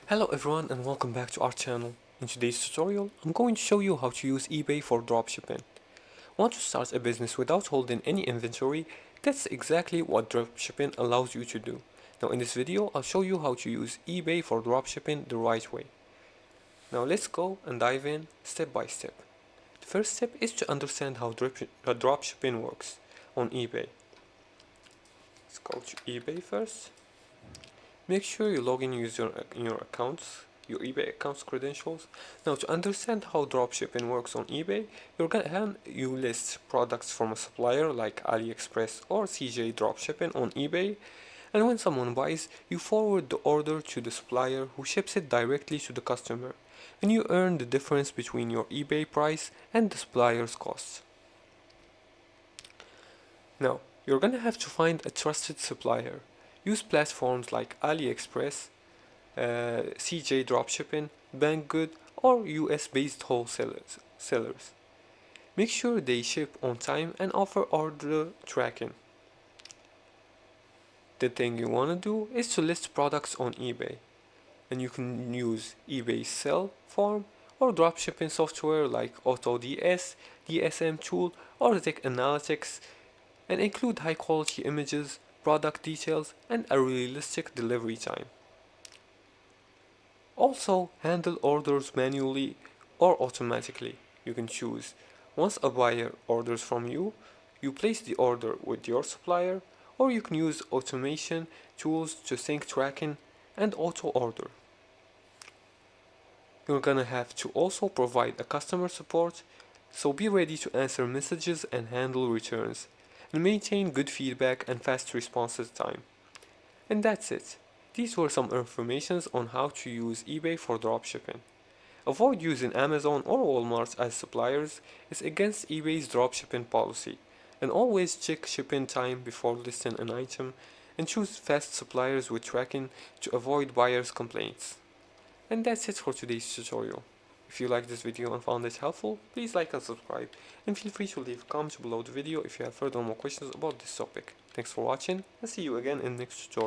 Hello everyone and welcome back to our channel. In today's tutorial, I'm going to show you how to use eBay for dropshipping. Want to start a business without holding any inventory? That's exactly what dropshipping allows you to do. Now in this video, I'll show you how to use eBay for dropshipping the right way. Now let's go and dive in step by step. The first step is to understand how dropshipping works on eBay. Let's go to eBay first. Make sure you log in using your accounts, your eBay accounts credentials. Now to understand how dropshipping works on eBay, you list products from a supplier like AliExpress or CJ Dropshipping on eBay, and when someone buys, you forward the order to the supplier who ships it directly to the customer, and you earn the difference between your eBay price and the supplier's costs. Now, you're gonna have to find a trusted supplier. Use platforms like AliExpress, CJ Dropshipping, Banggood, or US-based wholesalers. Sellers. Make sure they ship on time and offer order tracking. The thing you want to do is to list products on eBay, and you can use eBay sell form or dropshipping software like AutoDS, DSM tool, or Tech Analytics, and include high quality images, product details, and a realistic delivery time. Also, handle orders manually or automatically. You can choose. Once a buyer orders from you, you place the order with your supplier, or you can use automation tools to sync tracking and auto order. You're gonna have to also provide a customer support, so be ready to answer messages and handle returns, and maintain good feedback and fast response time. And that's it. These were some informations on how to use eBay for dropshipping. Avoid using Amazon or Walmart as suppliers. It's against eBay's dropshipping policy. And always check shipping time before listing an item, and choose fast suppliers with tracking to avoid buyers' complaints. And that's it for today's tutorial. If you liked this video and found it helpful, please like and subscribe, and feel free to leave comments below the video if you have further more questions about this topic. Thanks for watching, and see you again in the next tutorial.